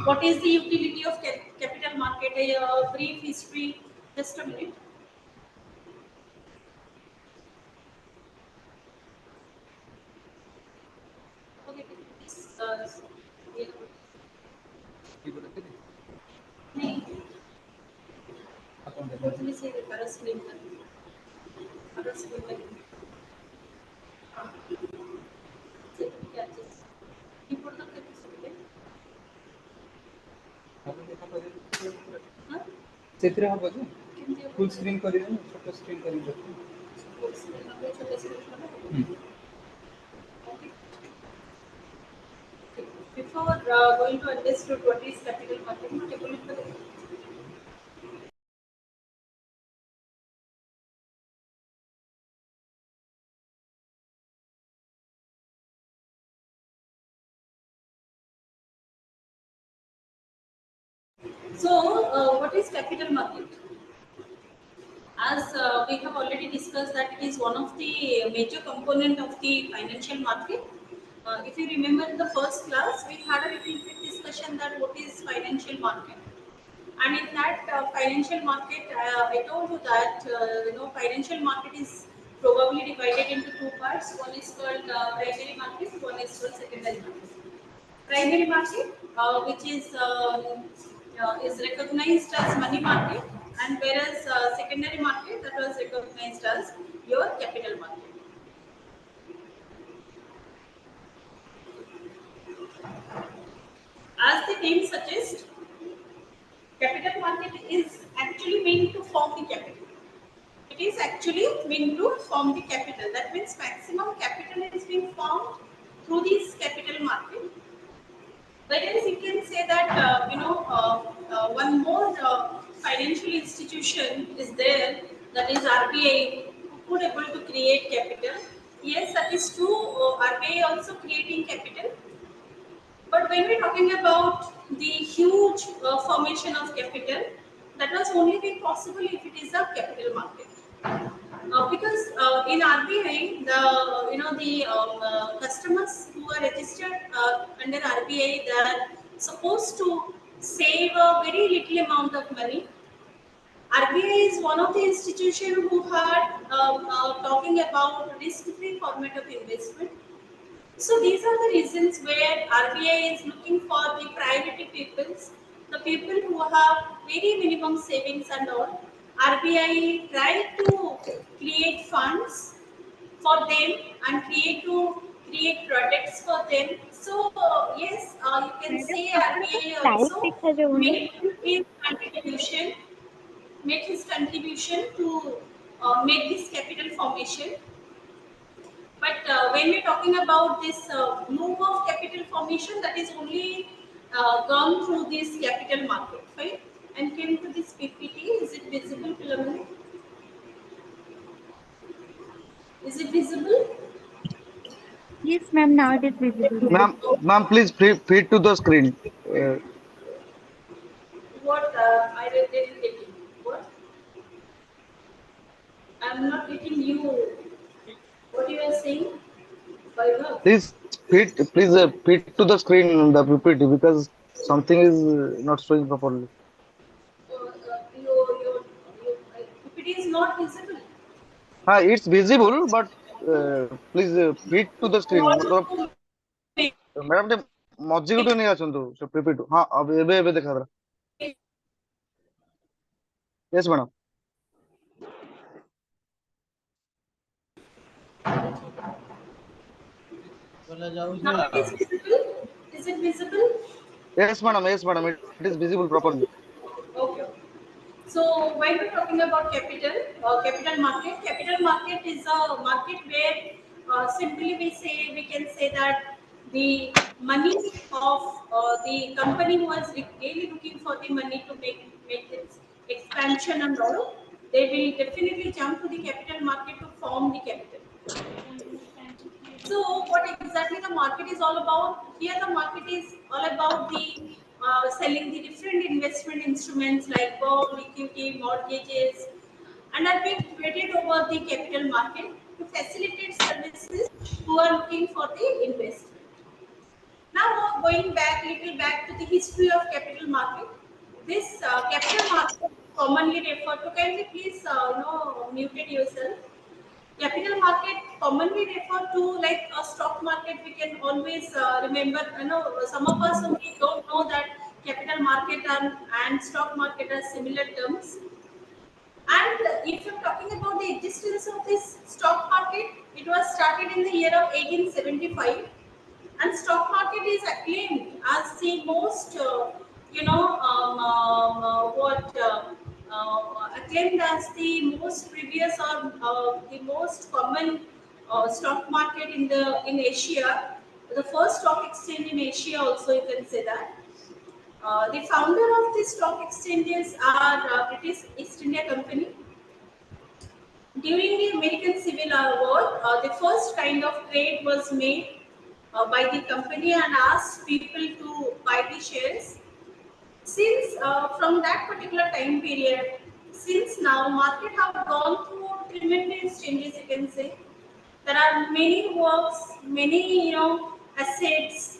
What is the utility of capital market? A brief history. Just a minute. Okay, please. Yeah. नहीं, मुझे से करस link हाँ, क्या चीज़? कीबोर्ड तक कैसे सुनते? हाँ? चित्र हम बोलते किंतु फुल स्क्रीन करिए ना छोटा स्क्रीन करिए फुल स्क्रीन में छोटे स्क्रीन में Okay. Before going to understand what is capital market, take a look at it. So, what is capital market? As we have already discussed that it is one of the major component of the financial market. If you remember in the first class, we had a little bit discussion that what is financial market. And in that financial market, I told you that financial market is probably divided into two parts. One is called primary market, one is called secondary market. Primary market, which is recognized as money market, and whereas secondary market that was recognized as your capital market. As the name suggests, capital market is actually meant to form the capital. It is actually meant to form the capital. That means maximum capital is being formed through this capital market. Whereas you can say that one more financial institution is there, that is RBI, who could able to create capital. Yes, that is true. RBI also creating capital. But when we're talking about the huge formation of capital, that was only be possible if it is a capital market. Because in RBI, the customers who are registered under RBI, they are supposed to save a very little amount of money. RBI is one of the institutions who are talking about risk-free format of investment. So these are the reasons where RBI is looking for the priority peoples, the people who have very minimum savings and all. RBI try to create funds for them and create products for them. So yes, you can say RBI also make his contribution to make this capital formation. But when we're talking about this move of capital formation, that is only gone through this capital market, right? And came to this PPT. Is it visible, Philomena? Is it visible? Yes, ma'am. Now it is visible. Ma'am, please feed to the screen. What I didn't get it. What? I'm not getting you. What you are saying? Vaibhav? Please feed to the screen the PPT because something is not showing properly. Your PPT is not visible. It's visible, but please feed to the screen. What मतलब to madam टे मझी गुटे नहीं आछंतु से PPT हाँ अब एबे देखा दरा yes madam now it is visible? Is it visible? yes madam it is visible properly. Okay. So when we're talking about capital market is a market where simply we can say that the money of the company who is really looking for the money to make its expansion and all, they will definitely jump to the capital market to form the capital. So, what exactly the market is all about? Here, the market is all about the selling the different investment instruments like bond, equity, mortgages, and are being traded over the capital market to facilitate services who are looking for the investment. Now, going back little back to the history of capital market. This capital market commonly referred to. Kindly please muted yourself. Capital market commonly refer to like a stock market. We can always remember, some of us only don't know that capital market and stock market are similar terms. And if you're talking about the existence of this stock market, it was started in the year of 1875, and stock market is acclaimed as the most, acclaimed as the most previous or the most common stock market in Asia, the first stock exchange in Asia. Also, you can say that. The founder of the stock exchanges are British East India Company. During the American Civil War, the first kind of trade was made by the company and asked people to buy the shares. Since from that particular time period, since now market have gone through tremendous changes, you can say. There are many works, many assets,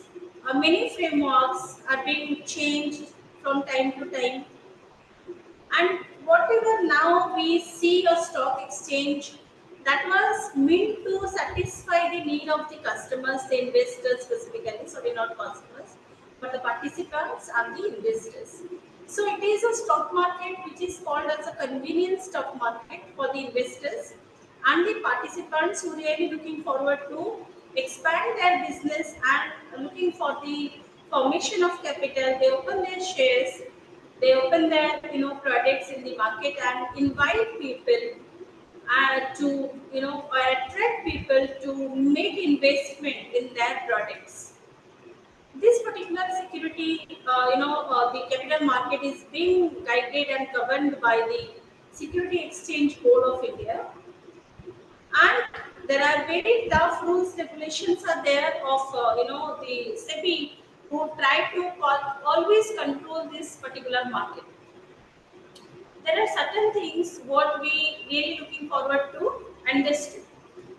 many frameworks are being changed from time to time. And whatever now we see a stock exchange, that was meant to satisfy the need of the customers, the investors specifically, sorry, not customers, but the participants and the investors. So it is a stock market which is called as a convenience stock market for the investors and the participants who really looking forward to expand their business and looking for the formation of capital. They open their shares, they open their products in the market and invite people to attract people to make investment in their products. This particular security, the capital market is being guided and governed by the Security Exchange Board of India, and there are very tough rules, regulations are there of the SEBI, who try to always control this particular market. There are certain things what we really looking forward to understand.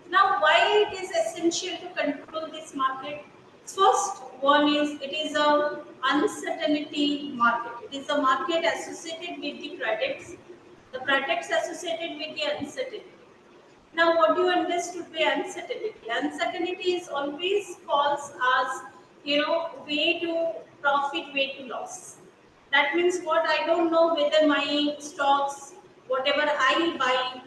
Now, why it is essential to control this market? First one is, it is a uncertainty market. It is a market associated with the products, the products associated with the uncertainty. Now, what do you understood by uncertainty? Uncertainty is always falls as way to profit, way to loss. That means what, I don't know whether my stocks, whatever I buy,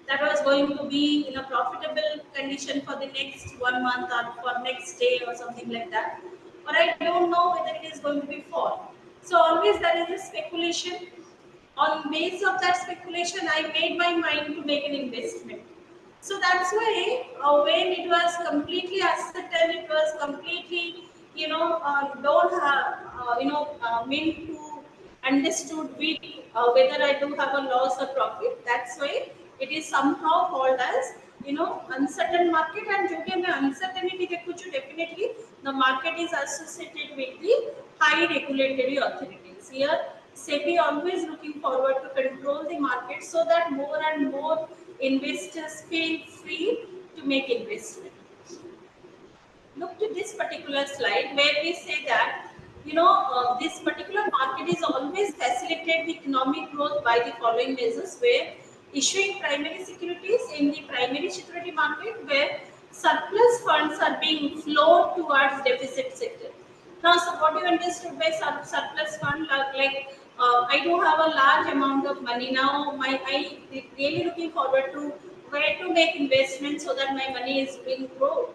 that was going to be in a profitable condition for the next 1 month or for next day or something like that. Or I don't know whether it is going to be fall. So always there is a speculation. On base of that speculation, I made my mind to make an investment. So that's why when it was completely uncertain, it was completely don't have meant to understood with whether I do have a loss or profit. That's why it is somehow called as uncertain market. And जो कि हमें uncertainty देखो जो definitely the market is associated with the high regulatory authorities. Here SEBI always looking forward to control the market so that more and more investors feel free to make investment. Look to this particular slide where we say that this particular market is always facilitated the economic growth by the following measures, where issuing primary securities in the primary security market, where surplus funds are being flowed towards deficit sector. Now, so what you understood by surplus fund, I do have a large amount of money now. I really looking forward to where to make investment so that my money is being grown.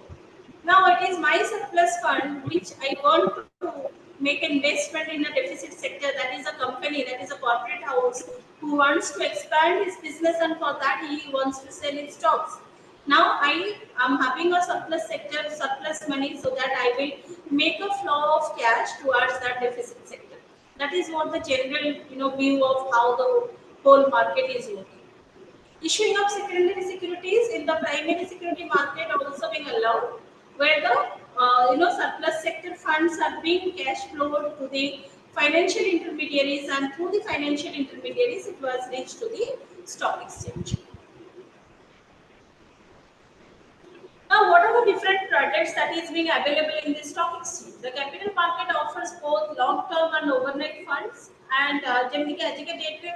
Now it is my surplus fund which I want to make investment in a deficit sector. That is a company, that is a corporate house who wants to expand his business, and for that he wants to sell his stocks. Now I am having a surplus sector, surplus money, so that I will make a flow of cash towards that deficit sector. That is what the general view of how the whole market is working. Issuing of secondary securities in the primary security market also being allowed, where the surplus sector funds are being cash flowed to the financial intermediaries, and through the financial intermediaries it was reached to the stock exchange. Now, what are the different products that is being available in the stock exchange? The capital market both long-term and overnight funds. And generally, as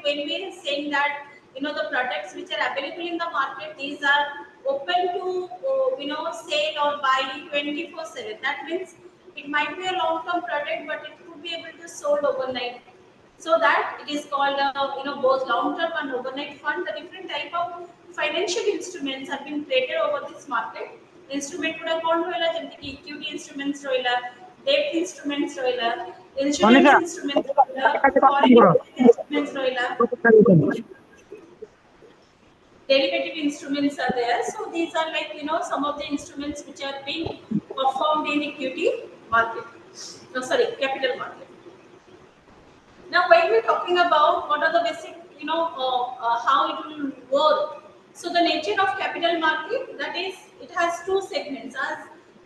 when we are saying that the products which are available in the market, these are open to sale or buy 24/7. That means it might be a long-term product, but it could be able to sold overnight. So that it is called both long-term and overnight fund. The different type of financial instruments have been created over this market. Instrument ಕೂಡ ಕೊಂಡು ಇಲ್ಲ ಜನಕ್ಕೆ equity instruments roila, debt instruments roila, insurance Monica, instruments roila, foreign instruments roila, derivative instruments are there. So these are like some of the instruments which are being performed in equity market. No, sorry, capital market. Now, when we're talking about what are the basic, how it will work. So the nature of capital market, that is, it has two segments. As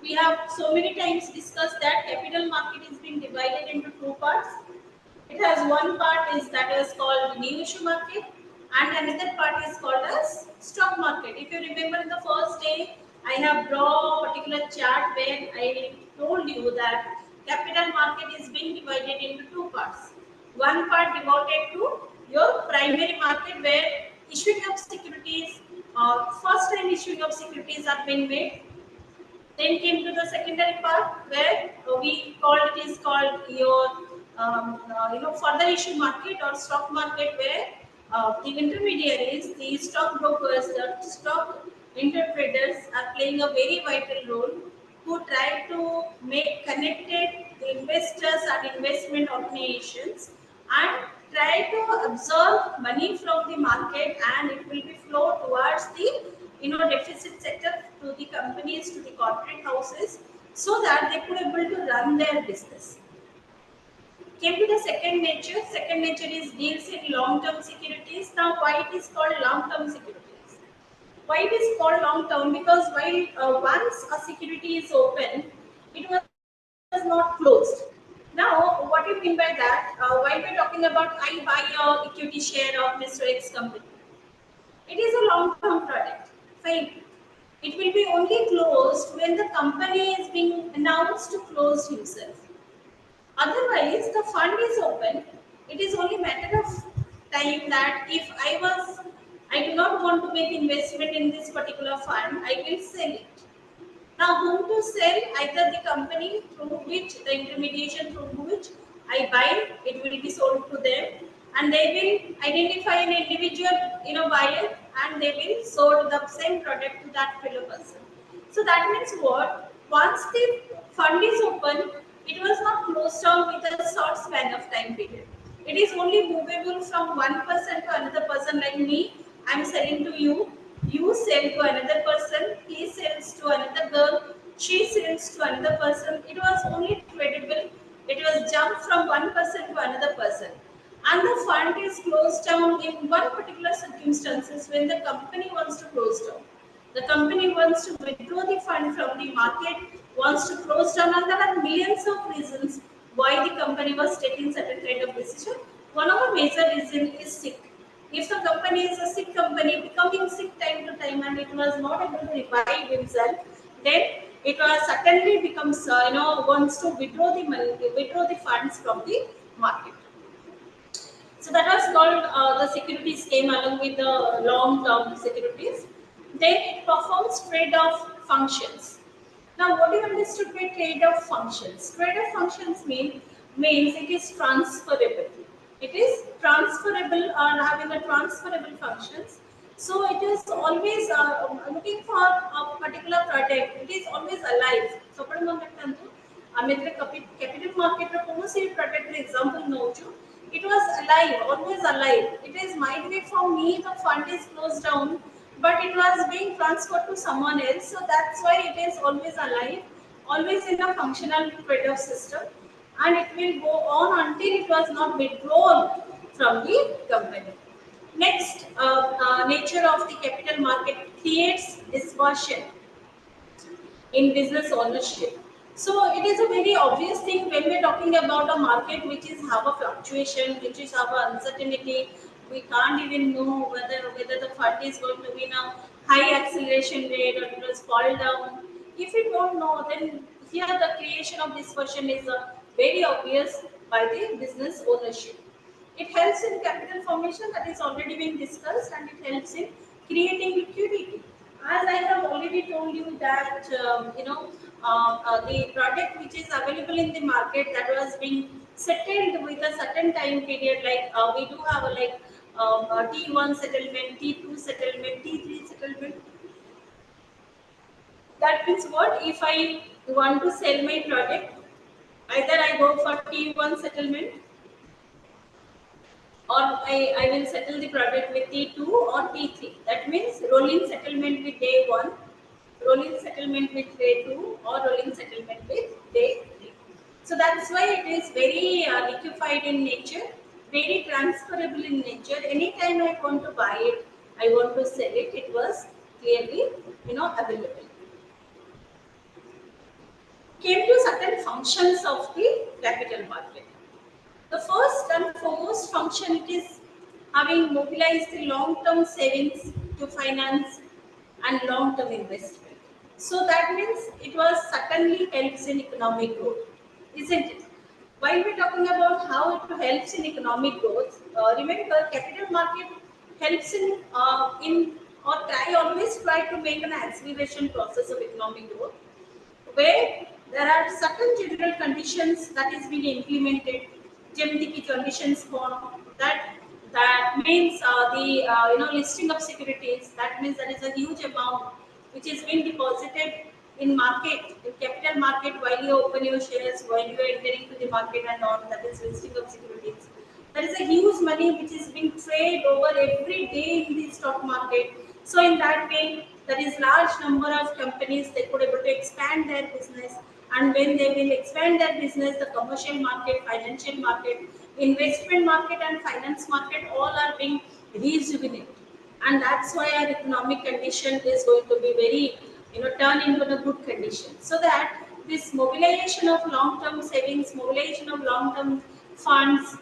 we have so many times discussed that capital market is being divided into two parts. It has one part that is called new issue market, and another part is called as stock market. If you remember in the first day, I have drawn a particular chart where I told you that capital market is being divided into two parts. One part devoted to your primary market where issuing of securities, first time issuing of securities are being made. Then came to the secondary part where it is called your further issue market or stock market where the intermediaries, the stock brokers, the stock intertraders are playing a very vital role who try to make connected the investors and investment organizations and try to absorb money from the market, and it will be flow towards the deficit sector to the companies, to the corporate houses, so that they could able to run their business. Came to the second nature. Second nature is deals in long-term securities. Now, why it is called long-term securities? Why it is called long-term? Because while once a security is open, it was not closed. Now, what do you mean by that? While we're talking about I buy a equity share of Mr. X company, it is a long-term product. Fine. It will be only closed when the company is being announced to close himself. Otherwise, the fund is open. It is only matter of time that if I do not want to make investment in this particular fund, I will sell it. Now, whom to sell? Either the company through which the intermediation through which I buy, it will be sold to them, and they will identify an individual buyer, and they will sold the same product to that fellow person. So that means what? Once the fund is open, it was not closed down with a short span of time period. It is only movable from one person to another person. Like me, I am selling to you. You sell to another person. He sells to another girl. She sells to another person. It was only tradable. It was jumped from one person to another person. And the fund is closed down in one particular circumstances when the company wants to close down. The company wants to withdraw the fund from the market, wants to close down, and there are millions of reasons why the company was taking certain kind of decision. One of the major reasons is sick. If the company is a sick company, becoming sick time to time, and it was not able to revive himself, then it was certainly becomes wants to withdraw the money, withdraw the funds from the market. So that was called the securities came along with the long-term securities. Then it performs trade-off functions. Now, what do you understood by trade-off functions? Trade-off functions means it is transferable. It is transferable or having a transferable functions. So it is always looking for a particular product. It is always alive. So, capital market product example noju. It was alive, always alive. It is might be for me the fund is closed down, but it was being transferred to someone else. So that's why it is always alive, always in a functional trade-off system, and it will go on until it was not withdrawn from the company. Next, nature of the capital market creates dispersion in business ownership. So it is a very obvious thing when we're talking about a market which is have a fluctuation, which is have a uncertainty. We can't even know whether the fund is going to be in a high acceleration rate or it will fall down. If we don't know, then here the creation of dispersion is very obvious by the business ownership. It helps in capital formation, that is already been discussed, and it helps in creating liquidity. As I have already told you that the product which is available in the market that was being settled with a certain time period, like we do have a T1 settlement, T2 settlement, T3 settlement. That means what? If I want to sell my product, either I go for T1 settlement, or I will settle the product with T2 or T3. That means rolling settlement with day 1, rolling settlement with day 2, or rolling settlement with day 3. So that's why it is very liquefied in nature, very transferable in nature. Anytime I want to buy it, I want to sell it, it was clearly available. Came to certain functions of the capital market. The first and foremost function, it is having mobilized the long-term savings to finance and long-term investment. So that means it was certainly helps in economic growth, isn't it? While we're talking about how it helps in economic growth, remember capital market helps in or always try to make an acceleration process of economic growth, where there are certain general conditions that is being implemented, જેમથી કે conditions form, that means the listing of securities. That means there is a huge amount which is being deposited in market, in capital market, while you open your shares, while you are entering to the market and all. That is listing of securities. There is a huge money which is being traded over every day in the stock market. So in that way, there is large number of companies they could able to expand their business, and when they will expand their business, the commercial market, financial market, investment market, and finance market all are being rejuvenated, and that's why our economic condition is going to be very turn into a good condition. So that this mobilization of long-term savings, mobilization of long-term funds,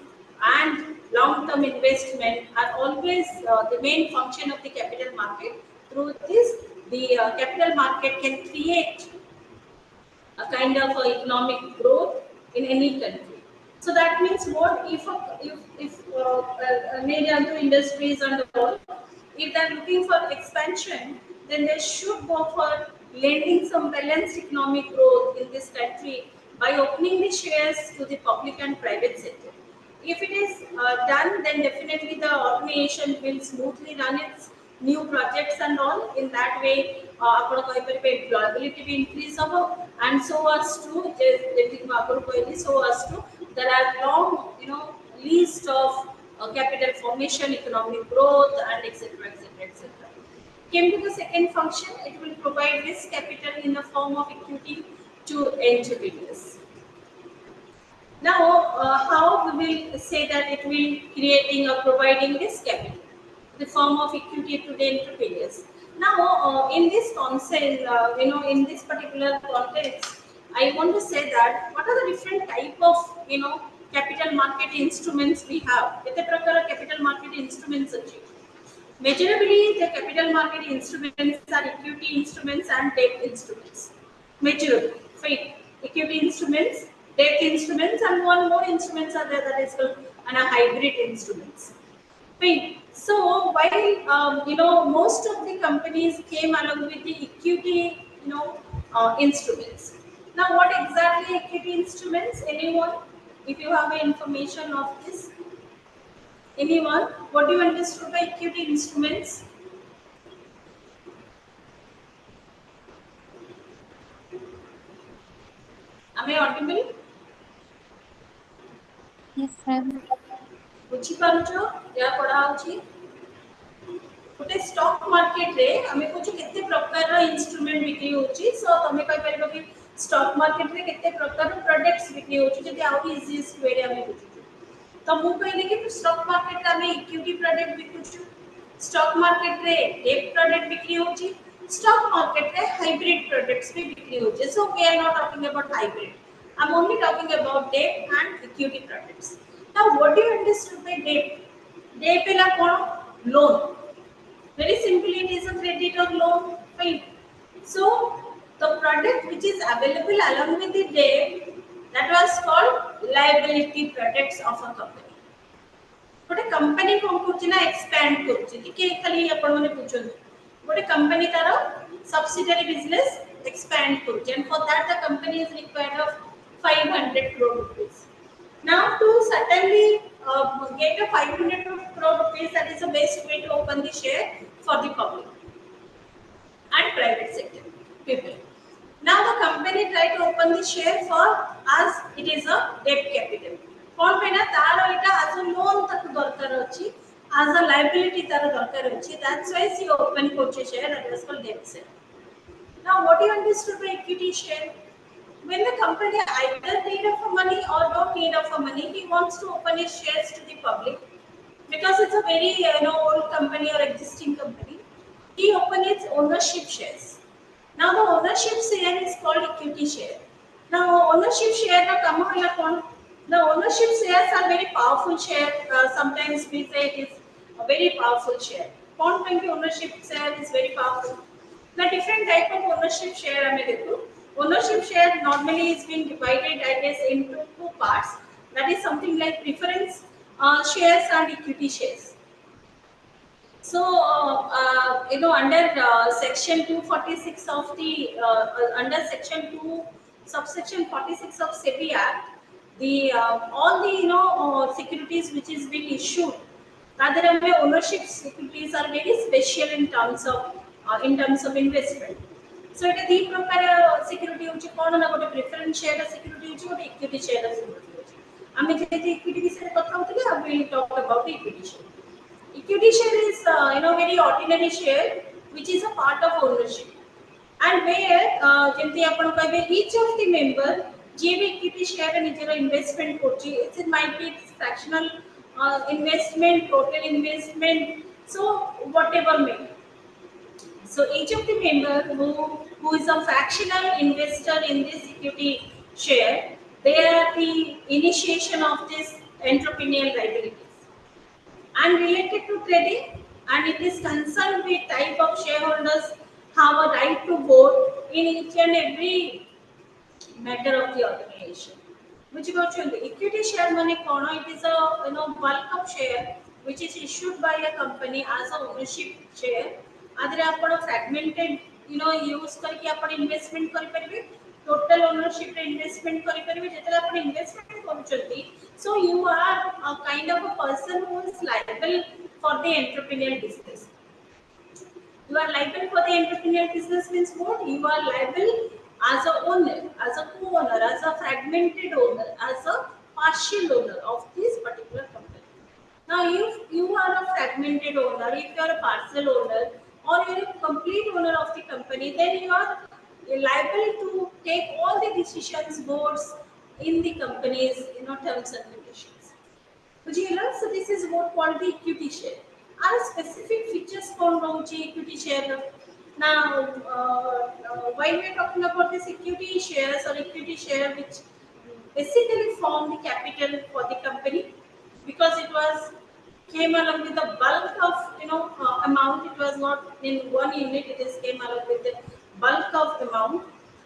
and long-term investment are always the main function of the capital market. Through this, the capital market can create a kind of economic growth in any country. So that means what? If Niryantu industries and all, if they are looking for expansion, then they should go for lending some balanced economic growth in this country by opening the shares to the public and private sector. If it is done, then definitely the organization will smoothly run its new projects and all. In that way, employability will increase and so as to so as to there are long list of capital formation, economic growth, and etc etc etc. Came to the second function, it will provide risk capital in the form of equity to entrepreneurs. Now, how we will say that it will creating or providing this capital, the form of equity to the entrepreneurs. Now, in this concept, in this particular context, I want to say that what are the different type of capital market instruments we have. With the proper capital market instruments, majorly the capital market instruments are equity instruments and debt instruments. Majorly, right? Equity instruments, debt instruments, and one more instruments are there, that is called hybrid instruments. Right. So while most of the companies came along with the equity instruments. Now, what exactly equity instruments? Anyone? If you have information of this, anyone? What do you understand by equity instruments? Am I audible? Yes, ma'am. ବୁଝିପାରୁଛ ଯାହା ପଢା ହଉଛି? ଗୋଟେ stock ମାର୍କେଟରେ ଆମେ କହୁଛୁ କେତେ ପ୍ରକାରର ଇନଷ୍ଟ୍ରୁମେଣ୍ଟ ବିକ୍ରି ହେଉଛି। ସୋ ତମେ କହିପାରିବ କି ଷ୍ଟକ୍ ମାର୍କେଟରେ କେତେ ପ୍ରକାର ପ୍ରଡକ୍ଟସ୍ ବିକ୍ରି ହେଉଛି, ଯଦି ଆହୁରି ଇଜିଏଷ୍ଟ ୱେରେ ଆମେ ବୁଝୁଛୁ। ତ ମୁଁ କହିଲି କି ଷ୍ଟକ୍ ମାର୍କେଟରେ ଆମେ ଇକ୍ୱିଟି ପ୍ରଡକ୍ଟ ବିକୁଛୁ, ଷ୍ଟକ୍ ମାର୍କେଟରେ ଡେଟ୍ ପ୍ରଡକ୍ଟ ବିକ୍ରି ହେଉଛି, ଷ୍ଟକ୍ ମାର୍କେଟରେ ହାଇବ୍ରିଡ୍ ପ୍ରଡକ୍ଟସ୍ ବି ବିକ୍ରି ହେଉଛି। So we are not talking about hybrid. I'm only talking about debt and equity products. Now, what do you understand by debt? Debt is a loan. Very simply, it is a credit or loan, right? So, the product which is available along with the debt That was called liability products of a company. गोटे company कोन करछि ना expand करछि कि खाली आपण माने पूछन गोटे company तार सब्सिडियरी बिजनेस एक्सपैंड करछि and for that the company is required of 500 crore rupees. Now to certainly get a 500 crore rupees, that is the best way to open the share for the public and private sector people. Now the company try to open the share for us, it is a debt capital. कौन पे ना तार इटा as a loan तक दरकार अछि, as a liability तार दरकार अछि. That's why she open purchase share, that is called debt share. Now what you understood by equity share? When the company either need of money or don't need of money, he wants to open his shares to the public because it's a very old company or existing company. He open its ownership shares. Now the ownership share is called equity share. Now ownership share na kama hala kon? The ownership shares are very powerful share. Sometimes we say it is a very powerful share. Kon penki ownership share is very powerful. The different type of ownership share hame dekhu. Ownership share normally is being divided, I guess, into two parts. That is something like preference shares and equity shares. So, under section 246 of the under section 2 subsection 46 of SEBI Act, the all the securities which is being issued, rather ownership securities are very special in terms of investment. So it is the प्रकार security होची कोण ना गोटे preference share security होची गोटे equity share security होची. आम्ही जे equity विषय कथा होतले, I will talk about the equity share. Equity share is very ordinary share which is a part of ownership, and where जेमती आपण कहबे each of the member जे भी equity share निजेर investment करची, it might be fractional investment, total investment, so whatever may be. So each of the member who is a fractional investor in this equity share, they are the initiation of this entrepreneurial liabilities. And related to trading, and it is concerned with type of shareholders have a right to vote in each and every matter of the organization. Which equity share money kono, it is a bulk of share which is issued by a company as a ownership share. Adre आपण fragmented use करके आपण investment करि परिबे, total ownership रे investment करि परिबे. जेतले आपण investment करूचंती, so you are a kind of a person who is liable for the entrepreneurial business. You are liable for the entrepreneurial business means what? You are liable as a owner, as a co-owner, as a fragmented owner, as a partial owner of this particular company. Now, if you are a fragmented owner, if you are a partial owner, or you are a complete owner of the company, then you are liable to take all the decisions, votes in the company's terms and conditions. So this is what called the equity share. Are specific features found on equity share. Now, while we are talking about this equity shares or equity share, which basically form the capital for the company, because it was came along with the bulk of amount. It was not in one unit. It is came along with the bulk of amount.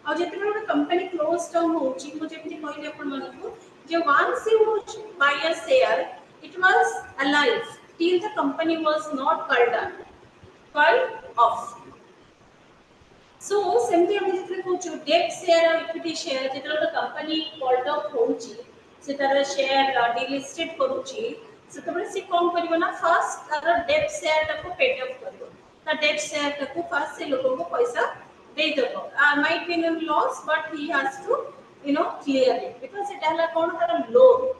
और जितने लोग company closed down होची, मुझे भी कोई नहीं अपन मानूँ जो once you buy a share, it was alive till the company was not called off. So simply हम जितने कुछ debt share और equity share जितने लोग company called off होची, जितने share delisted करूची, so तबले से कौन करियो ना first तारा debt share तको paid off करियो, ता debt share तको first से लोगों को पैसा दे दो. Might be in loss, but he has to clear it because it है कौन तारा loan,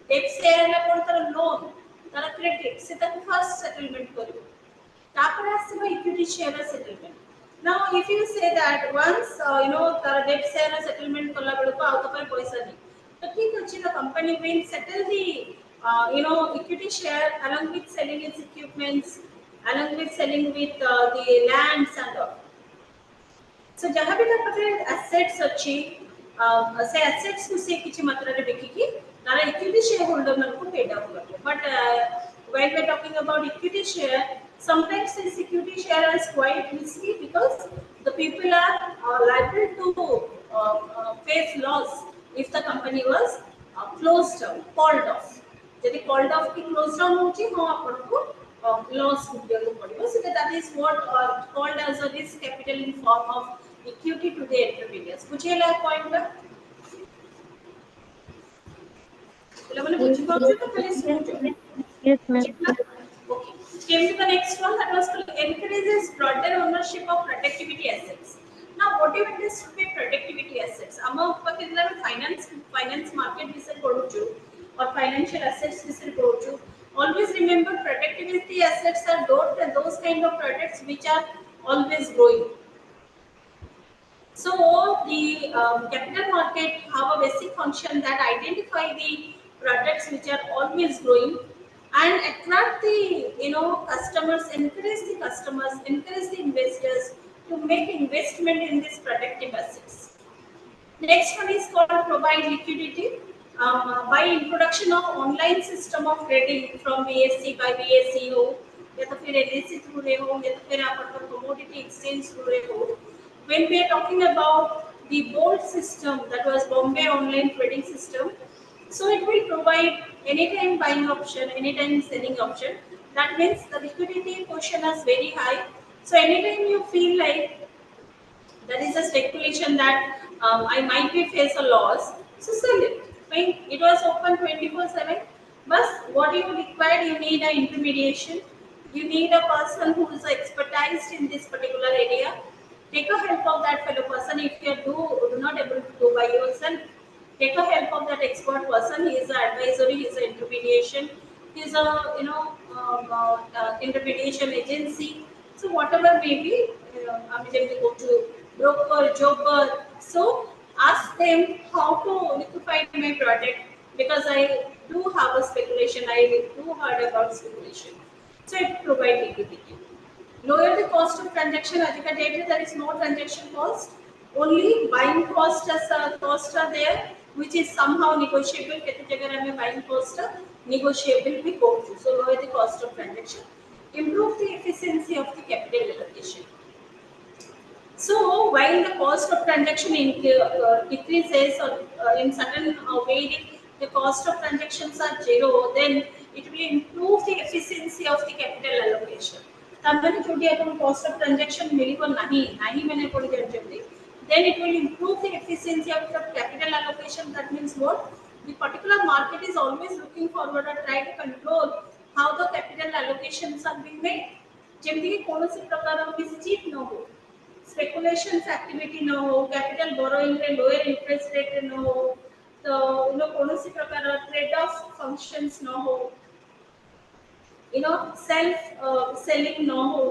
debt share है कौन तारा loan, तारा credit से तको first settlement करियो. तापर आसे equity share settlement. Now, if you say that once Tara debt share settlement कला बेलो को आउट पर पैसा नहीं, तो ठीक अच्छी the company will settle the equity share along with selling its equipments, along with selling with the lands and all. So जहाँ भी तापर assets अच्छी से assets को से किसी मात्रा रे देखी कि तारा equity shareholder मन को paid out करते. But when we are talking about equity share, sometimes this equity share is quite risky because the people are liable to face loss if the company was closed down, called off. Jadi called off ki closed down hochi ho apanku loss bukiyako padibo. So that is what called as a risk capital in form of equity to the entrepreneurs. बुझेला point ba? ପିଲାମାନେ ବୁଝିପାରୁଛ ତ ଖାଲି ଶୁଣୁଛ? Yes, ma'am. Okay. Came to the next one, that was to encourages broader ownership of productivity assets. Now, what do you understand by productivity assets? आम particular finance market विषय पढ़ुचु or financial assets विषय पढ़ुचु. Always remember, productivity assets are those kind of products which are always growing. So the capital market have a basic function that identify the products which are always growing and attract the customers, encourage the investors to make investment in these productive assets. Next one is called provide liquidity by introduction of online system of trading from BSE by BSE हो या तो फिर NSE through रहे हो या तो फिर आपका commodity exchange through रहे हो. When we are talking about the bold system, that was Bombay online trading system, so it will provide anytime buying option, anytime selling option. That means the liquidity portion is very high. So anytime you feel like there is a speculation that I might be face a loss, so sell it. Fine. It was open 24/7. But what you require, you need an intermediation. You need a person who is expertised in this particular area. Take a help of that fellow person. If you do not able to do by yourself, take a help of that expert person. He is an advisory. He is an intermediation. He is a intermediation agency. So whatever may be, I mean, they go to broker, jobber. So ask them how to liquefy my product because I do have a speculation. I do heard about speculation. So it provides liquidity. Lower the cost of transaction. Adhika date there is no transaction cost. Only buying cost as cost are there, which is somehow negotiable. Kete jagah hame buying cost negotiable भी हो. So lower the cost of transaction. Improve the efficiency of the capital allocation. So while the cost of transaction decreases or in certain way the cost of transactions are zero, then it will improve the efficiency of the capital allocation. तब जोटी अपन cost of transaction मिलिबो नहीं मैंने code जानछथि, then it will improve the efficiency of the capital allocation. That means what? The particular market is always looking forward and try to control how the capital allocations are being made. जेमति कि कोनोसी प्रकार mischief न हो, speculations activity न हो, capital borrowing रे lower interest rate रे न हो, तो कोनोसी प्रकार trade off functions न हो, self selling no ho.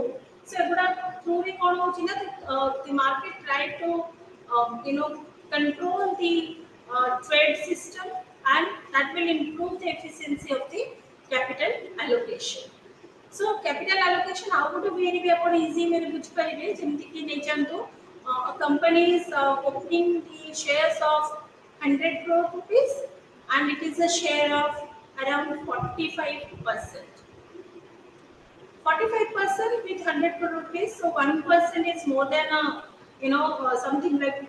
So एगुडा through the कौन हो चिना the market try to control the trade system and that will improve the efficiency of the capital allocation. So capital allocation how to very be upon easy मेरे बुझ पाइबे जेमति कि नै जानतो a company is opening the shares of 100 crore rupees and it is a share of around 45%. 45% with 100 crore rupees, so 1% is more than something like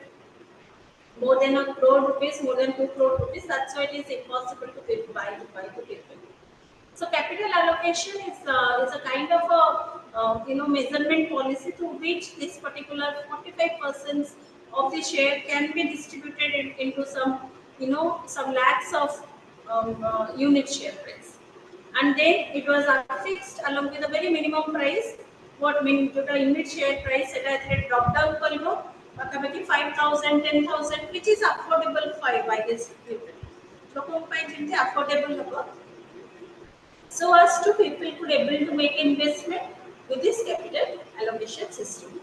more than a crore rupees, more than 2 crore rupees. That's why it is impossible to buy to people. So capital allocation is a kind of a measurement policy through which this particular 45% of the share can be distributed into some lakhs of unit share price. And then it was fixed along with a very minimum price. What mean to the unit share price it drop down karibo patabaki 5,000 10,000 which is affordable by this people. Lokon pai jemti affordable habo. So as to people could able to make investment with this capital allocation system.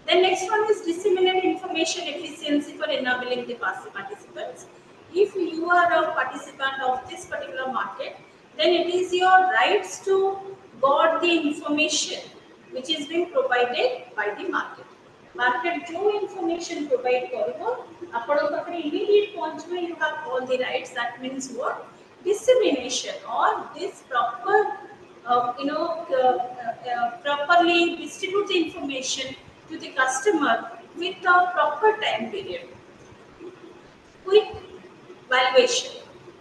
Then next one is disseminate information efficiency for enabling the participants. If you are a participant of this particular market, then it is your rights to got the information which is being provided by the market. Market जो information provide करिवो आपन पाखरे immediate पहुंचबे you have all the rights. That means what? Dissemination or this proper properly distribute the information to the customer with a proper time period. quick valuation.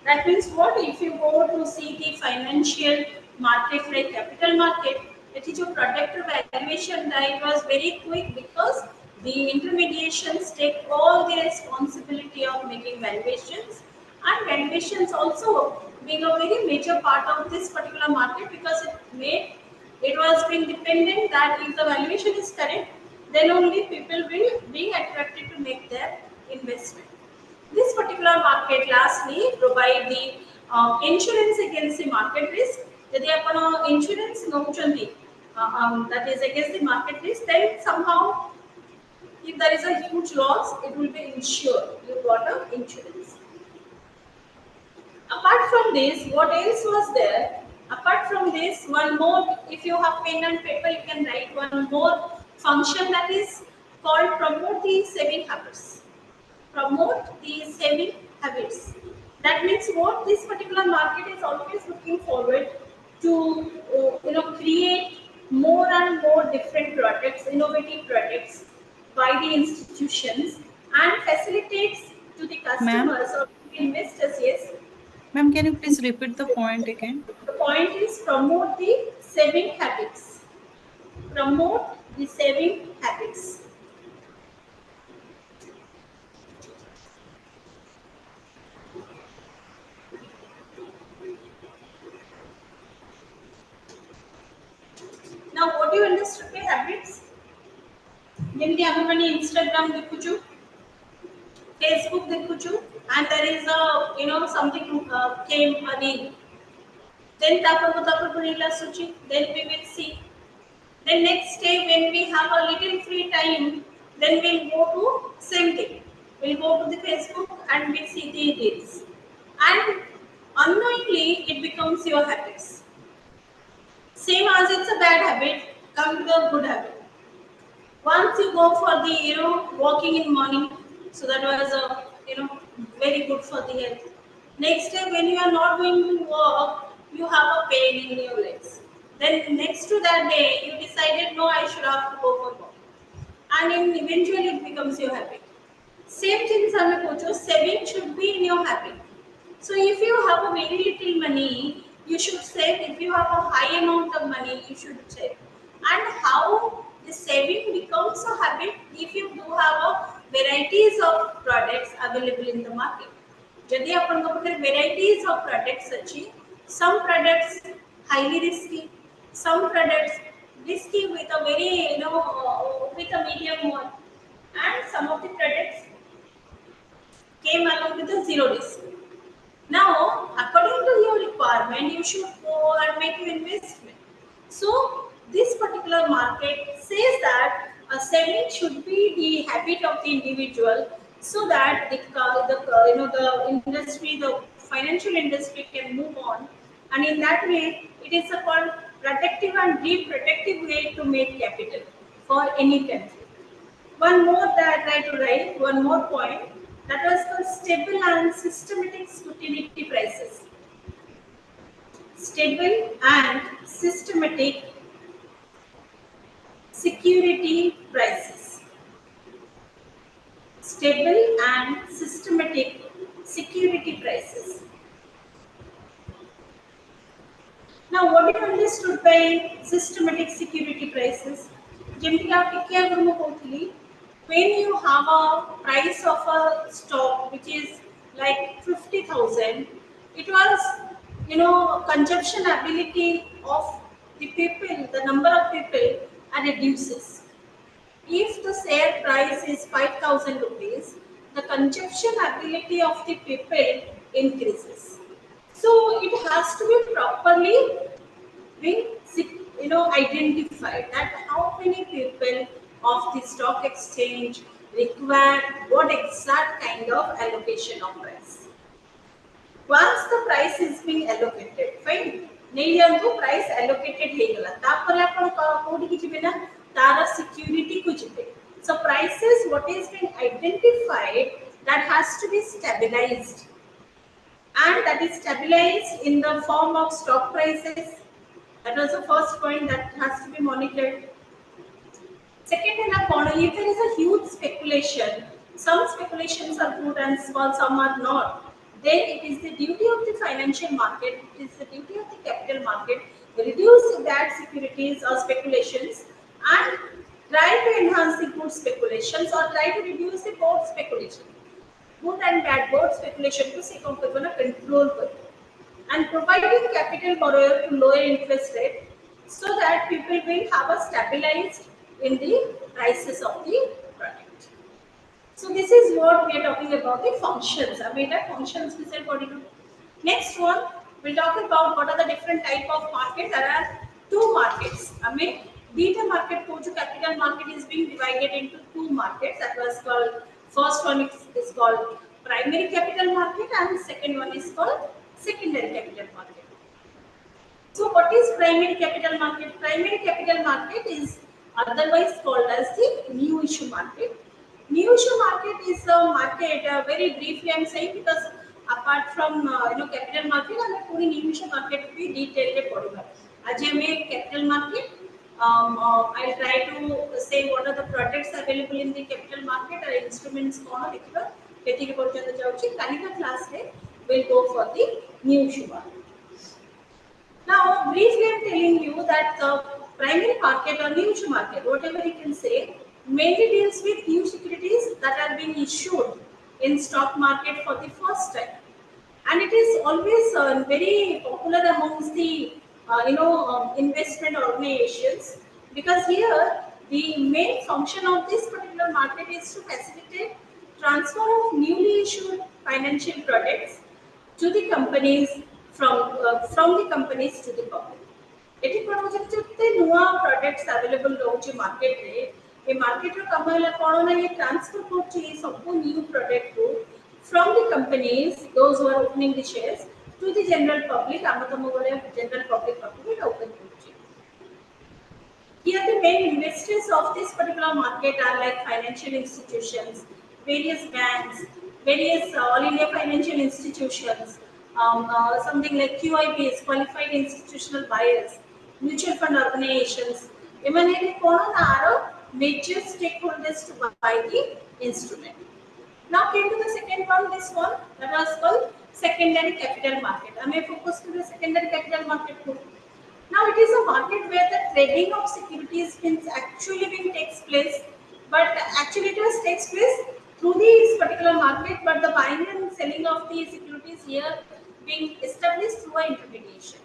That means what? If you go to see the financial market like capital market, it is your product valuation that was very quick because the intermediations take all the responsibility of making valuations, and valuations also being a very major part of this particular market because it was being dependent that if the valuation is correct, then only people will be attracted to make their investment. This particular market lastly provide the insurance against the market risk. यदि आपण insurance Nauchandi that is against the market risk, then somehow if there is a huge loss, it will be insured. You got a insurance. Apart from this, what else was there? Apart from this, one more, if you have pen and paper, you can write one more function that is called promote the saving habits. Promote the saving habits. That means what this particular market is always looking forward to, create more and more different products, innovative products by the institutions and facilitates to the Ma'am? customers or the investors. Yes. Ma'am, can you please repeat the point again? The point is promote the saving habits. Promote the saving habits. Now, what do you understand by habits? ଯେମିତି ଆମେ ମାନେ Instagram ଦେଖୁଛୁ, Facebook ଦେଖୁଛୁ, and there is a something came a reel. Then ତାପରକୁ reel ଆସୁଛି. Then we will see. Then next day when we have a little free time, then we'll go to same thing. We'll go to the Facebook and we see the reels. And unknowingly it becomes your habits. Same as it's a bad habit, come to a good habit. Once you go for the walking in morning, so that was very good for the health. Next day when you are not going to walk, you have a pain in your legs. Then next to that day you decided no, I should have to go for walk, and then eventually it becomes your habit. Same things saving should be in your habit. So if you have a very little money, you should save. If you have a high amount of money, you should save. And how the saving becomes a habit if you do have a varieties of products available in the market. यदि अपन को पता varieties of products अच्छी, some products highly risky, some products risky with a very with a medium one, and some of the products came along with a zero risk. Now, according to your requirement, you should go and make your investment. So, this particular market says that a saving should be the habit of the individual, so that the industry, the financial industry can move on, and in that way, it is a called protective and reprotective way to make capital for any country. One more that I tried to write, one more point. That was called stable and systematic security prices. Stable and systematic security prices. Stable and systematic security prices. Now, what do you understood by systematic security prices? When you have a price of a stock which is like 50,000, it was consumption ability of the people, the number of people reduces. If the share price is 5,000 rupees, the consumption ability of the people increases. So it has to be properly identified that how many people of the stock exchange require what exact kind of allocation of price. Once the price is being allocated, fine. Price allocated security. So prices, what is being identified, that has to be stabilized, and that is stabilized in the form of stock prices. That was the first point that has to be monitored. Second, if there is a huge speculation, some speculations are good and some are not, then it is the duty of the financial market, it is the duty of the capital market to reduce bad securities or speculations and try to enhance the good speculations or try to reduce the both speculation. Good and bad both speculation को से कौन करना control करो and providing capital borrower to lower interest rate so that people will have a stabilized in the prices of the product. So this is what we are talking about the functions. I mean the functions we said body. Next one we'll talk about what are the different type of market. There are two markets. I mean beta market को जो capital market is being divided into two markets. That was called first one is called primary capital market and second one is called secondary capital market. So what is primary capital market? Primary capital market is otherwise called as the new issue market. New issue market is a market, very briefly I am saying because apart from capital market, I am putting new issue market to be detailed. As I make capital market, I'll try to say what are the products available in the capital market or instruments class will go for the new issue market. Now, briefly, I'm telling you that the primary market or new issue market, whatever you can say, mainly deals with new securities that are being issued in stock market for the first time, and it is always very popular amongst the investment organizations because here the main function of this particular market is to facilitate transfer of newly issued financial products to the companies from the companies to the public. एटी कोन हो जते नुवा products available रहउची market रे ए market रो कमाइला कोन ना ये transfer करची सब न्यू प्रोडक्ट को from the companies those who are opening the shares to the general public आमतम बोले general public को open करची. Here the main investors of this particular market are like financial institutions, various banks, various all India financial institutions, something like QIBs, qualified institutional buyers, mutual fund organizations. Emanate are major stakeholders to buy the instrument. Now came to the second one, this one that was called secondary capital market. I may focus to the secondary capital market too. Now it is a market where the trading of securities actually takes place, but actually it just takes place through this particular market, but the buying and selling of the securities here being established through an intermediation.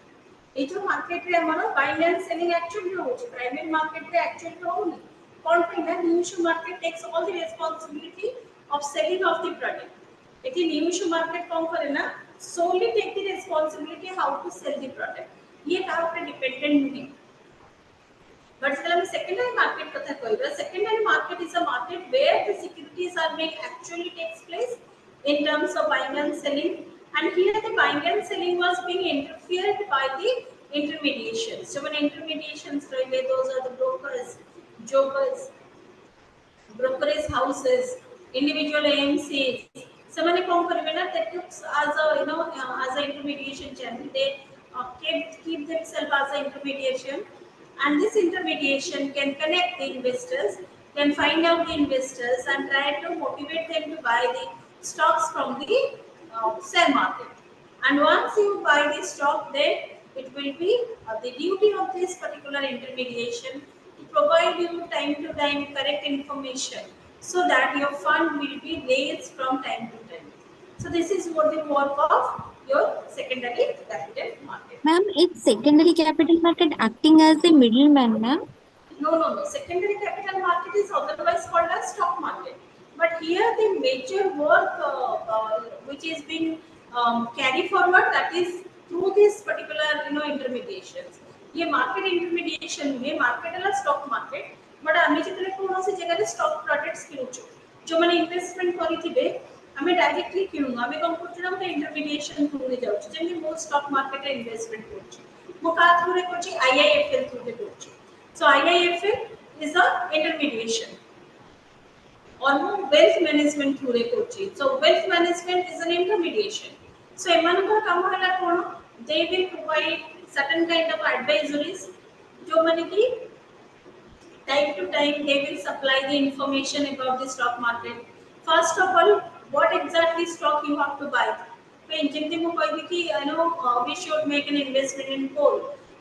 Each market रे हमारा buying and selling actually होची, primary market रे actually होनी. Contrary new issue market takes all the responsibility of selling of the product. Eighty new issue market कौन करे ना solely take the responsibility how to sell the product. ये कहाँ पे dependent नहीं. But जब हम secondary market कथा कहूँगा, secondary market is a market where the securities are being actually takes place in terms of buying and selling, and here the buying and selling was being interfered by the intermediations. So when intermediations, those are the brokers, jokers, brokerage houses, individual AMCs. So many companies that took as a as an intermediation channel, they keep themselves as an intermediation, and this intermediation can connect the investors, can find out the investors and try to motivate them to buy the stocks from the share market. And once you buy the stock, then it will be the duty of this particular intermediation to provide you time to time correct information so that your fund will be raised from time to time. So this is what the work of your secondary capital market. Ma'am, is secondary capital market acting as a middleman, ma'am? No. Secondary capital market is otherwise called as stock market. But here the major work which is being carried forward, that is through this particular intermediations. ये market intermediation में market वाला stock market, but आमे जितने कौन सी जगह stock products किनुचो, जो मैंने investment करी थी बे, आमे directly किनुगा, आमे कौन कुछ ना मतलब intermediation थ्रू ले जाओ, जैसे मैं stock market में investment करूँगी, वो कहाँ थ्रू ले करूँगी IIFL थ्रू ले करूँगी. So IIFL is a intermediation. Or wealth management through coaching. So wealth management is an intermediation. So emanka kaam hala kono, they will provide certain kind of advisories. जो माने कि time to time they will supply the information about the stock market. First of all, what exactly stock you have to buy? When we should make an investment in coal,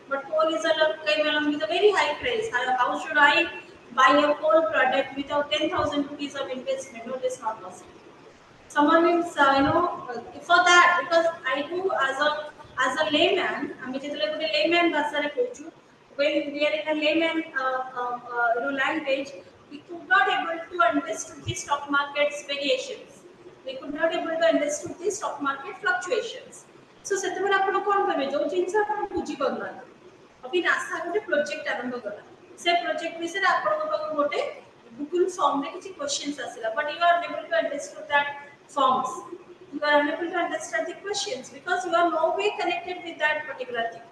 but coal is with a very high price. How should I buy a coal product without 10,000 rupees of investment? No, this is not possible. Someone is for that, because I do as a layman, I mean যেতলে ଗୋଟେ layman ভাষারে কইছু, when we are in a layman language, we could not able to understand the stock market's variations, we could not able to understand the stock market fluctuations. So ସେତେବେଳେ ଆପଣ କଣ କରିବେ, ଯୋଉ ଜିନିଷ ଆପଣ ବୁଝି ପାରୁନାହାନ୍ତି, अभी नासा ଗୋଟେ ପ୍ରୋଜେକ୍ଟ ଆରମ୍ଭ କଲା, ସେ ପ୍ରୋଜେକ୍ଟ ବିଷୟରେ ଆପଣଙ୍କ ପାଖକୁ ଗୋଟେ Google form ରେ କିଛି questions ଆସିଲା, but you are unable to understand that forms, you are unable to understand the questions because you are no way connected with that particular thing.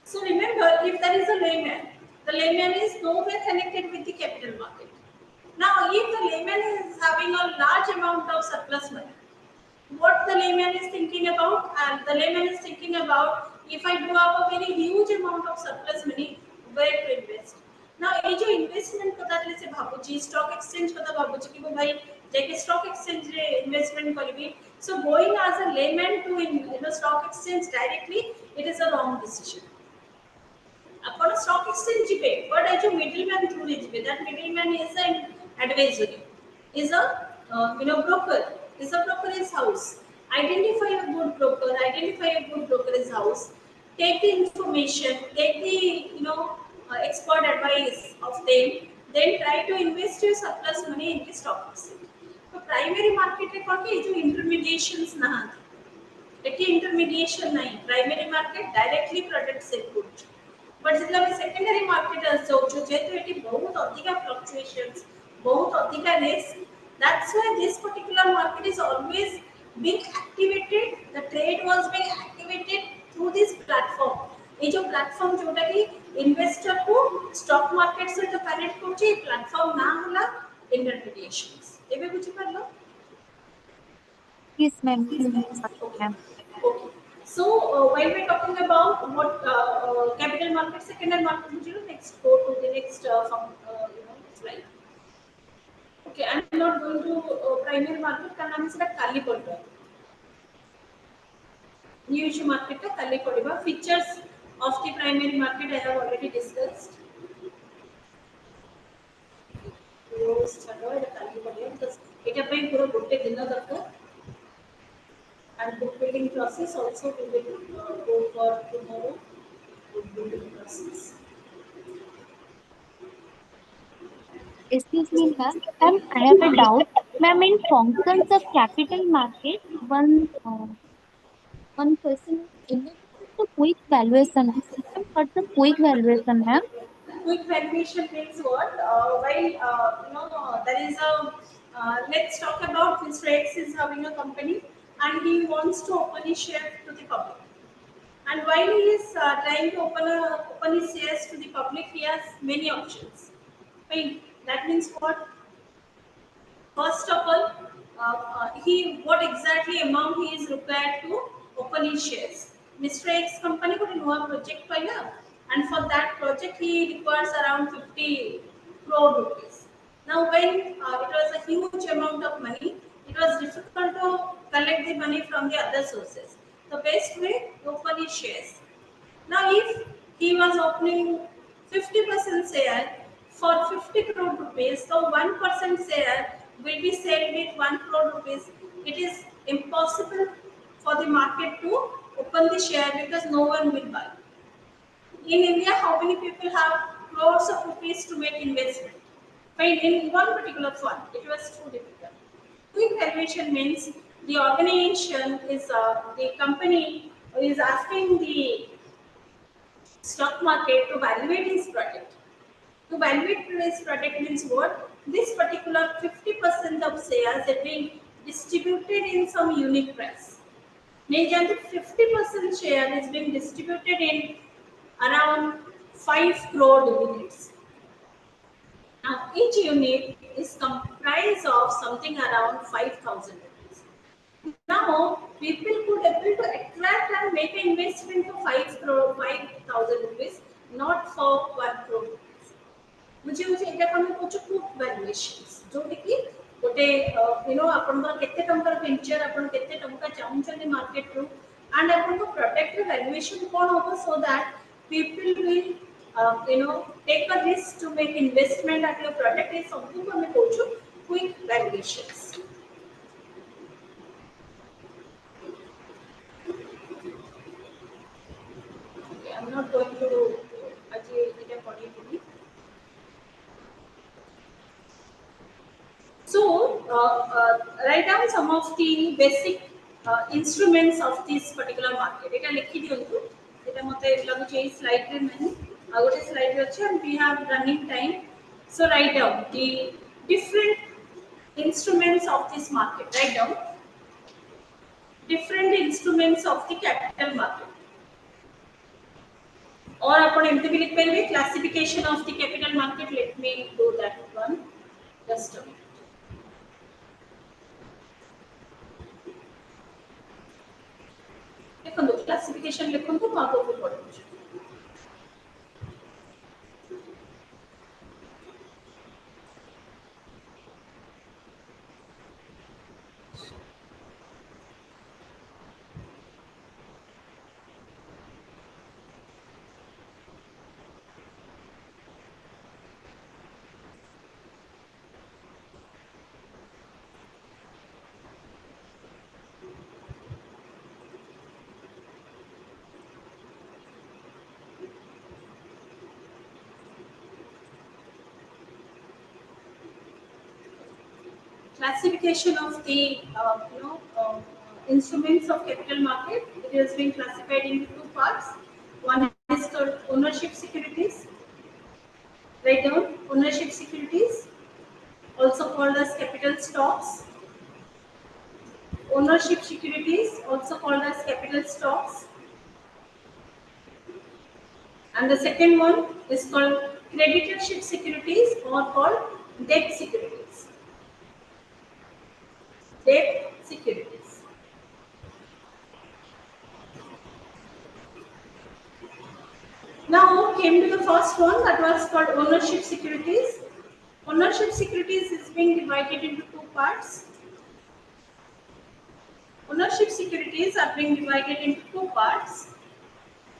So remember, if there is a layman, the layman is no way connected with the capital market. Now if the layman is having a large amount of surplus money, what the layman is thinking about, and the layman is thinking about, if I do have a very huge amount of surplus money, where to invest. Now ये जो investment कथा से भाबुची, stock exchange कथा भाबुची कि वो भाई जाके stock exchange रे investment करिबी. So going as a layman to stock exchange directly, it is a wrong decision. Upon stock exchange जिबे, but ये जो middleman through जिबे, that middleman is an advisory, is a broker, is a brokerage house. Identify a good broker, identify a good brokerage house, take the information, take the expert advice of them, then try to invest your surplus money in the stock exchange. So primary market रे कौन के जो intermediations ना हैं, eighty intermediation नहीं, primary market directly product sell करूँ, but जितना भी secondary market जो जेतो एटी बहुत अधिका fluctuations, बहुत अधिका risk, that's why this particular market is always being activated, the trade was being activated through this platform. ये जो प्लेटफॉर्म जोटा कि इन्वेस्टर को स्टॉक मार्केट से तो कनेक्ट करछे, प्लेटफॉर्म ना होला इंटरमीडिएशंस, एबे बुझी पारलो? Yes, ma'am. Okay. Okay. So while we're talking about what capital market, secondary market, next go to the next slide. Okay, I'm not going to primary market कारण हम इसका खाली पढ़ते हैं. New issue market का खाली पढ़ेगा. Features of the primary market I have already discussed. Rose चलो ये खाली पढ़ेगा. बस एक अपने पूरा बुट्टे दिन दरकार. And book building process also we will go for tomorrow. Book building process. Excuse me, ma'am. Ma'am, I have a doubt. Ma'am, in functions of capital market, one person is the quick valuation. Ma'am, what's the quick valuation, ma'am? Quick valuation means what? There is a. Let's talk about Mr. X is having a company and he wants to open his share to the public. And while he is trying to open his shares to the public, he has many options. Right? That means what? First of all, what exactly amount he is required to open his shares. Mr. X company got a new project and for that project he requires around 50 crore rupees. Now when it was a huge amount of money, it was difficult to collect the money from the other sources. The best way to open his shares. Now if he was opening 50% share for 50 crore rupees, so 1% share will be sold with 1 crore rupees. It is impossible for the market to open the share because no one will buy. In India, how many people have crores of rupees to make investment? But in one particular fund, it was too difficult. Quick valuation means the organization is the company is asking the stock market to evaluate his product. To evaluate this product means what? This particular 50% of shares are being distributed in some unique price. Means 50% share is being distributed in around 5 crore units. Now each unit is comprised of something around 5,000 rupees. Now people could able to attract and make an investment for 5,000 rupees, not for 1 crore rupees. मुझे एटा कम कुछ quick valuations जो कि गोटे आपनकर केते tanker venture आपन केते टंका चाहुचन मार्केट रो एंड आपनको प्रोडक्ट वैल्यूएशन कोन हो so that people will take a risk to make investment at your product is something को हमें कहूछु quick valuations. Okay, I'm not going to aji ita padi padi. So, write down some of the basic instruments of this particular market. Eta likhi diyantu. Eta mate laguche ei slide re nahi. Agote slide re achi and we have running time. So write down the different instruments of this market. Write down different instruments of the capital market. Or अपन एमती भी लिख पाएंगे classification of the capital market. Let me do that one. Just a minute. देखो classification लिखूं तो आपको फिर पढ़ूंगी. Classification of the instruments of capital market. It has been classified into two parts. One is called ownership securities. Write down ownership securities, also called as capital stocks. Ownership securities, also called as capital stocks. And the second one is called creditorship securities or called debt securities. Debt securities. Now came to the first one, that was called ownership securities. Ownership securities is being divided into two parts. Ownership securities are being divided into two parts.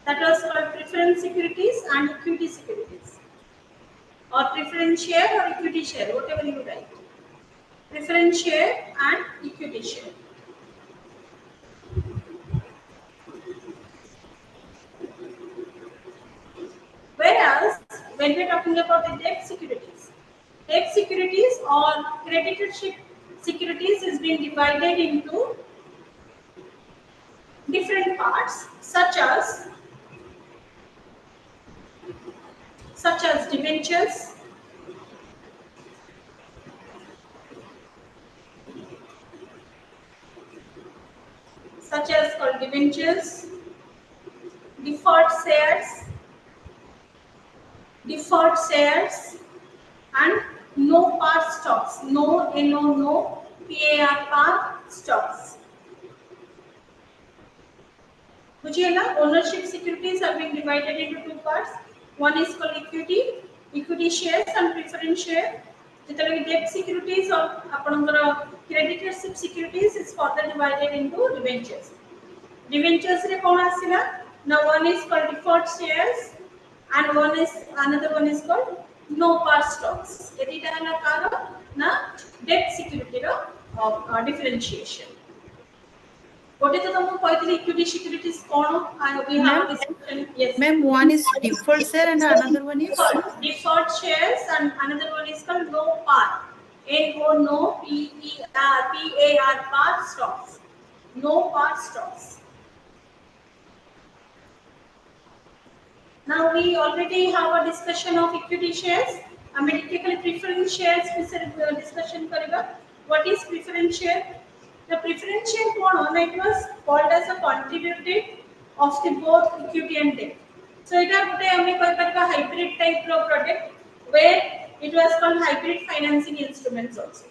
That was called preference securities and equity securities, or preference share or equity share, whatever you write. Preference share and equity share. Whereas when we are talking about the debt securities or creditorship securities is being divided into different parts, such as debentures, called debentures, deferred shares, and no par stocks. No par stocks. Ownership securities are being divided into two parts. One is called equity shares and preference share. Debt securities or creditorship securities is further divided into debentures. Debentures re kon asila? Now one is called deferred shares and another one is called no par stocks. Etita hala karo na debt security ro differentiation. What is the equity securities? We have a discussion. Yes. Ma'am, one is deferred share and another one is deferred shares and another one is called no par. No PAR par stocks. No par stocks. Now we already have a discussion of equity shares. Typically preference shares discussion kariba. What is preference share? The preference share it was called as a contributed of the both equity and debt. So it is a hybrid type of product where it was called hybrid financing instruments also.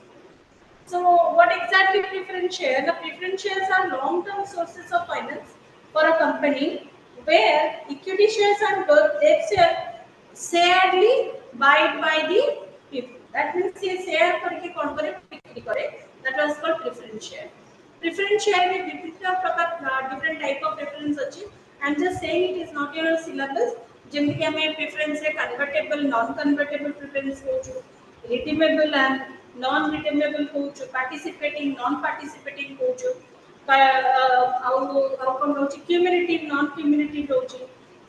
So what exactly preference share? The preference shares are long-term sources of finance for a company where equity shares and debt share sharedly by the people. That means ये share करके कौन करे ବିକ୍ରି କରେ, that was called preference share. Preference share में विभिन्न प्रकार different type of preference अछि. I'm just saying it is not your syllabus. जेମିତି कि ଆମେ preference रे convertible, non convertible preference कहूଛୁ, redeemable and non redeemable कहूଛୁ, participating, non participating कहूଛୁ, ଆଉ କଣ ରହୁଛି cumulative, non cumulative ରହୁଛି.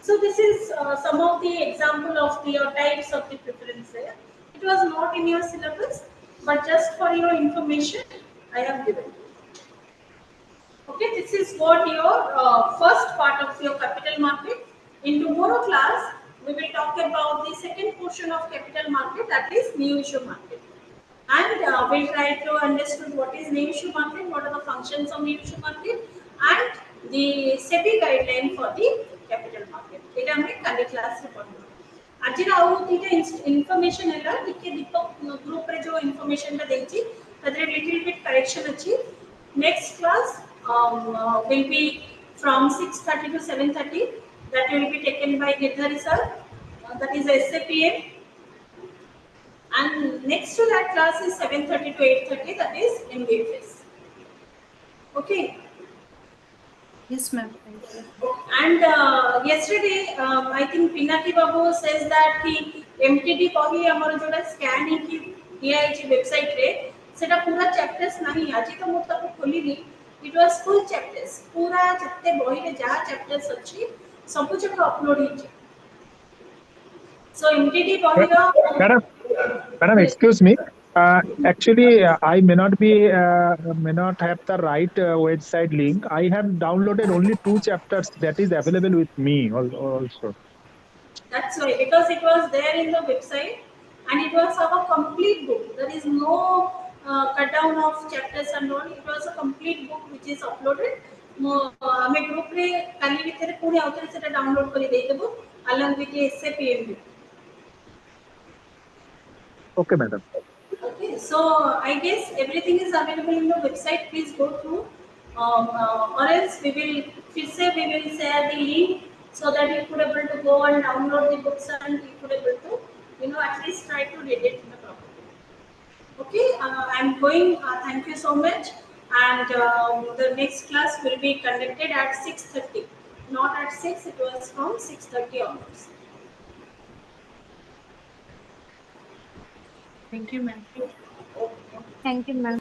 So this is some of the example of the types of the preference there. It was not in your syllabus, but just for your information, I have given. Okay, this is what your first part of your capital market. In tomorrow class, we will talk about the second portion of capital market, that is new issue market. And we'll try to understand what is new issue market, what are the functions of new issue market, and the SEBI guideline for the capital market. এটা আমি কালি ক্লাসে পড়ব। আজের আউ দুইটা information ହେଲା ଟିକେ Dipak group রে जो ইনফরমেশনটা ଦେଇଛି তাদের লিটল বিট কারেকশন ଅଛି। Next class will be from 6:30 to 7:30, that will be taken by Girdhari sir, that is SAPM. And next to that class is 7:30 to 8:30, that is MBFS. Okay. Yes, ma'am. Thank you. And yesterday, I think Pinaki Babu says that he MTD कही हमर जोटा scan ही की दिया है website रे सेटा पूरा chapters नहीं आज तो मु ताको खोलिनी. It was full chapters, पूरा जत्ते बही रे जहा चैप्टर्स अछि सब जक अपलोड हिचे. So MTD कही Madam, excuse me. Actually, I may not have the right website link. I have downloaded only 2 chapters that is available with me also. That's why, because it was there in the website and it was our complete book. There is no cut down of chapters and all. It was a complete book which is uploaded. हमें group रे काली भितर पुणी आउथरे सेटा download करि देइ देबो along with the SAPM. Okay, madam. Okay, so I guess everything is available in the website. Please go through, or else we will share the link so that you could able to go and download the books and you could able to at least try to read it in the proper. Okay, I'm going. Thank you so much. And the next class will be conducted at 6:30, not at 6. It was from 6:30 onwards. Thank you, ma'am. Thank you, ma'am.